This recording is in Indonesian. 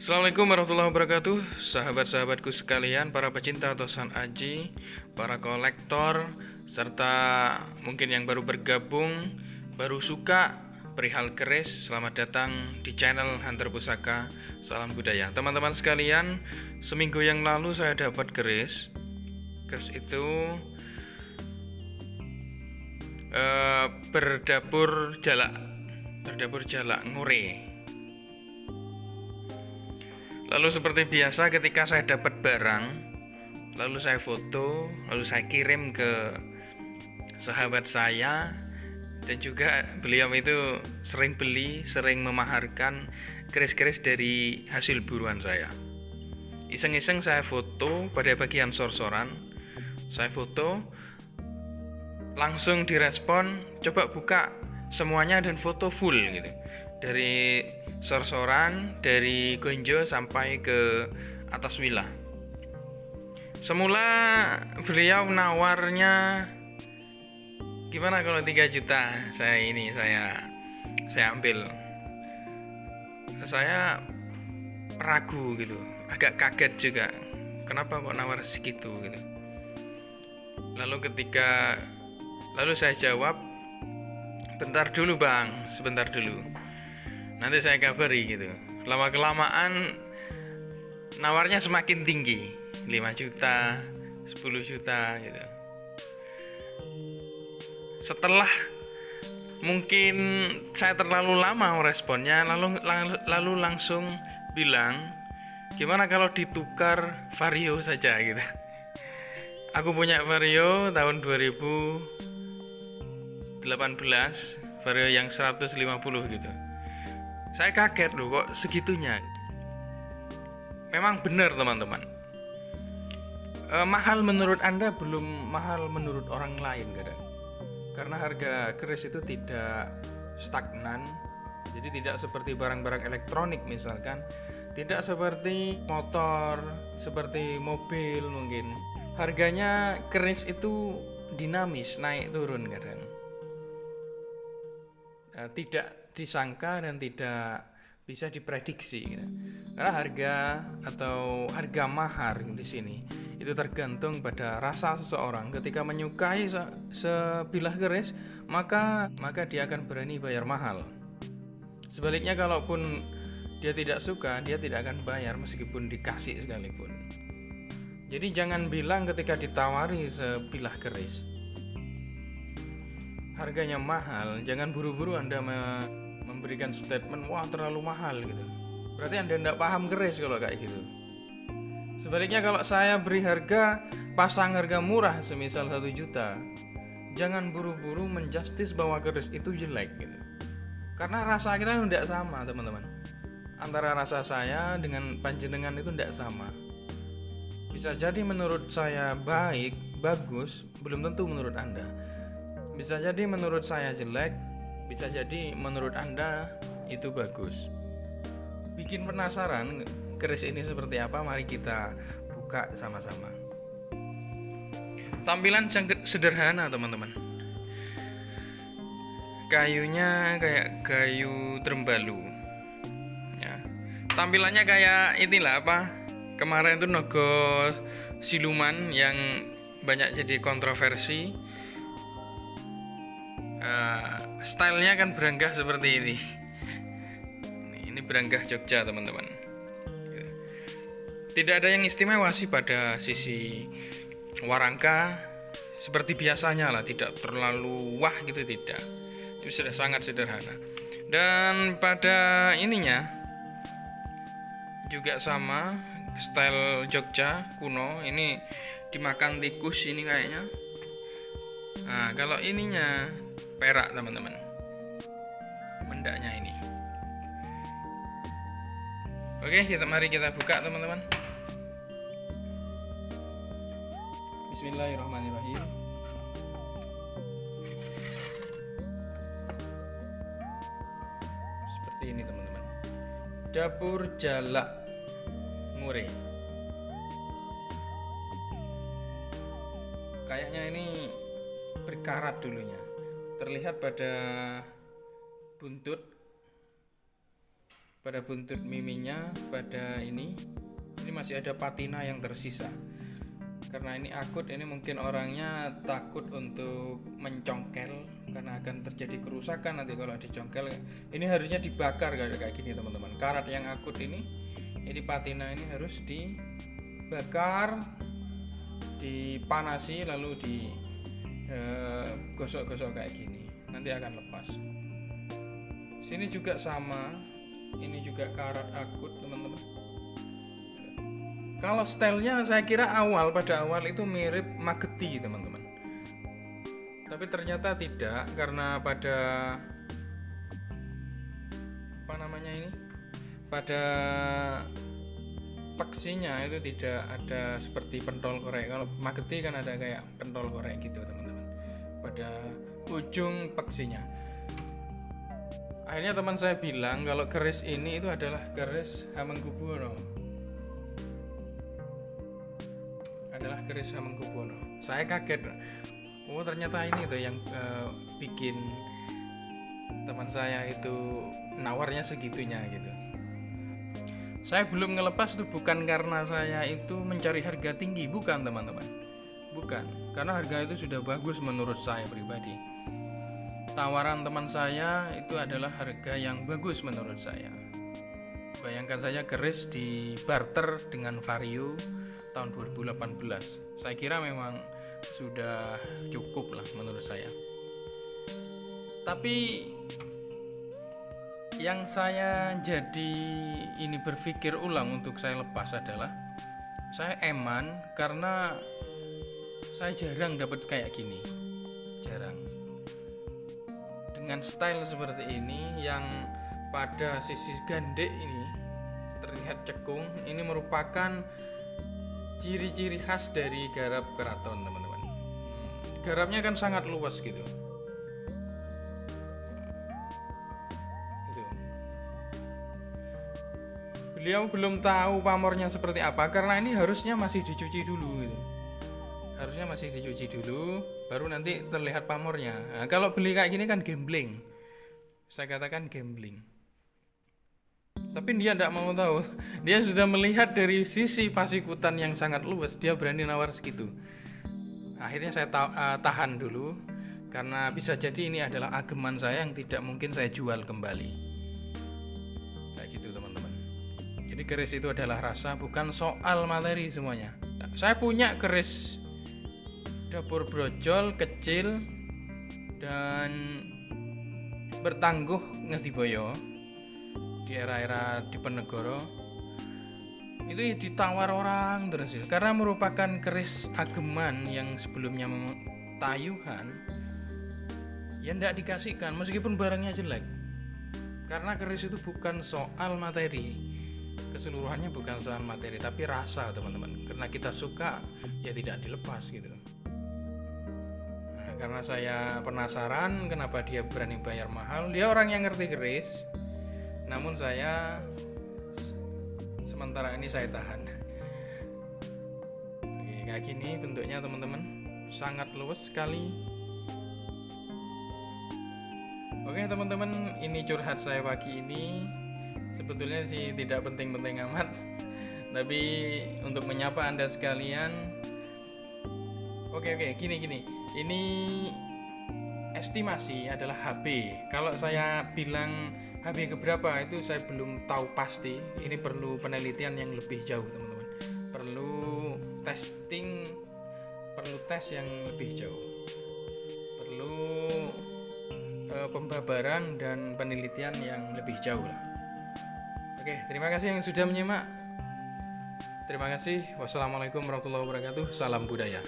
Assalamualaikum warahmatullahi wabarakatuh. Sahabat-sahabatku sekalian, para pecinta Tosan Aji, para kolektor, serta mungkin yang baru bergabung, baru suka perihal keris, selamat datang di channel Hunter Pusaka. Salam budaya. Teman-teman sekalian, seminggu yang lalu saya dapat keris. Keris itu berdapur jalak ngure. Lalu seperti biasa ketika saya dapat barang, lalu saya foto, lalu saya kirim ke sahabat saya, dan juga beliau itu sering beli, sering memaharkan keris-keris dari hasil buruan saya. Iseng-iseng saya foto pada bagian sorsoran, saya foto, langsung direspon, coba buka semuanya dan foto full gitu. Dari sorsoran, dari gonjo sampai ke atas wilah. Semula beliau nawarnya gimana kalau 3 juta. Saya ambil. Saya ragu gitu, agak kaget juga. Kenapa kok nawar segitu gitu. Lalu saya jawab, bentar dulu bang, sebentar dulu, nanti saya kabari gitu. Lama-kelamaan nawarnya semakin tinggi, 5 juta, 10 juta gitu. Setelah mungkin saya terlalu lama meresponnya, lalu langsung bilang, gimana kalau ditukar vario saja gitu. Aku punya vario tahun 2018, vario yang 150 gitu. Saya kaget loh, kok segitunya. Memang benar teman-teman. Mahal menurut Anda belum mahal menurut orang lain kadang. Karena harga keris itu tidak stagnan. Jadi tidak seperti barang-barang elektronik misalkan, tidak seperti motor, seperti mobil mungkin. Harganya keris itu dinamis, naik turun kadang. Tidak disangka dan tidak bisa diprediksi gitu. Karena harga mahar di sini itu tergantung pada rasa seseorang. Ketika menyukai sebilah keris, maka dia akan berani bayar mahal. Sebaliknya kalaupun dia tidak suka, dia tidak akan bayar meskipun dikasih sekalipun. Jadi jangan bilang ketika ditawari sebilah keris harganya mahal, jangan buru-buru Anda memberikan statement wah terlalu mahal gitu. Berarti Anda tidak paham keris kalau kayak gitu. Sebaliknya kalau saya beri pasang harga murah semisal 1 juta, jangan buru-buru menjustis bahwa keris itu jelek gitu. Karena rasa kita tidak sama teman-teman. Antara rasa saya dengan panjenengan itu tidak sama. Bisa jadi menurut saya bagus, belum tentu menurut Anda. Bisa jadi menurut saya jelek, bisa jadi menurut Anda itu bagus. Bikin penasaran keris ini seperti apa? Mari kita buka sama-sama. Tampilan sederhana teman-teman. Kayunya kayak kayu trembalu. Ya. Tampilannya kayak inilah apa? Kemarin itu logo siluman yang banyak jadi kontroversi. Stylenya kan beranggah seperti ini. Ini beranggah Jogja teman-teman. Tidak ada yang istimewa sih pada sisi warangka, seperti biasanya lah, tidak terlalu wah gitu, tidak. Itu sudah sangat sederhana. Dan pada ininya juga sama, style Jogja kuno. Ini dimakan tikus ini kayaknya. Nah, kalau ininya perak teman-teman, mendaknya ini. Oke, mari kita buka teman-teman. Bismillahirrahmanirrahim. Seperti ini teman-teman. Dapur jalak ngure. Kayaknya ini berkarat dulunya. Terlihat pada buntut pada buntut miminya, pada ini masih ada patina yang tersisa. Karena ini akut, ini mungkin orangnya takut untuk mencongkel karena akan terjadi kerusakan nanti kalau dicongkel. Ini harusnya dibakar kayak gini teman-teman. Karat yang akut ini patina ini harus dibakar, dipanasi lalu digosok-gosok kayak gini. Nanti akan lepas. Sini juga sama. Ini juga karat akut teman-teman. Kalau stylenya saya kira pada awal itu mirip Mageti teman-teman, tapi ternyata tidak, karena pada pada peksinya itu tidak ada seperti pentol korek. Kalau Mageti kan ada kayak pentol korek gitu teman-teman pada ujung peksinya. Akhirnya teman saya bilang kalau keris ini itu adalah keris Hamengkubuwono. Saya kaget, ternyata ini tuh yang bikin teman saya itu nawarnya segitunya gitu. Saya belum ngelepas itu bukan karena saya itu mencari harga tinggi, bukan teman-teman, bukan, karena harga itu sudah bagus menurut saya pribadi. Tawaran teman saya itu adalah harga yang bagus menurut saya. Bayangkan saja keris di barter dengan Vario tahun 2018. Saya kira memang sudah cukup lah menurut saya. Tapi yang saya jadi ini berpikir ulang untuk saya lepas adalah saya eman karena saya jarang dapat kayak gini. Jarang. Dengan style seperti ini yang pada sisi gandek ini terlihat cekung, ini merupakan ciri-ciri khas dari garap keraton teman-teman. Garapnya kan sangat luas gitu. Beliau belum tahu pamornya seperti apa karena ini harusnya masih dicuci dulu gitu. Harusnya masih dicuci dulu baru nanti terlihat pamornya. Nah, kalau beli kayak gini kan gambling. Saya katakan gambling. Tapi dia tidak mau tahu. Dia sudah melihat dari sisi pasikutan yang sangat luas, dia berani nawar segitu. Akhirnya saya tahan dulu karena bisa jadi ini adalah ageman saya yang tidak mungkin saya jual kembali. Kayak gitu teman-teman. Jadi keris itu adalah rasa, bukan soal materi semuanya. Saya punya keris dapur brojol kecil dan bertangguh Ngediboyo di era-era Diponegoro itu ditawar orang terus ya, karena merupakan keris ageman yang sebelumnya tayuhan ya ndak dikasihkan meskipun barangnya jelek, karena keris itu bukan soal materi, keseluruhannya bukan soal materi tapi rasa teman-teman, karena kita suka ya tidak dilepas gitu. Nah, karena saya penasaran kenapa dia berani bayar mahal, dia orang yang ngerti keris. Namun saya sementara ini saya tahan. Oke, kayak gini bentuknya teman-teman, sangat luas sekali. Oke teman-teman, ini curhat saya pagi ini. Sebetulnya sih tidak penting-penting amat, tapi untuk menyapa Anda sekalian. Oke, gini. Ini estimasi adalah HB. Kalau saya bilang HB keberapa itu saya belum tahu pasti. Ini perlu penelitian yang lebih jauh teman-teman. Perlu testing, perlu tes yang lebih jauh. Perlu pembabaran dan penelitian yang lebih jauh lah. Oke, terima kasih yang sudah menyimak. Terima kasih. Wassalamualaikum warahmatullahi wabarakatuh. Salam budaya.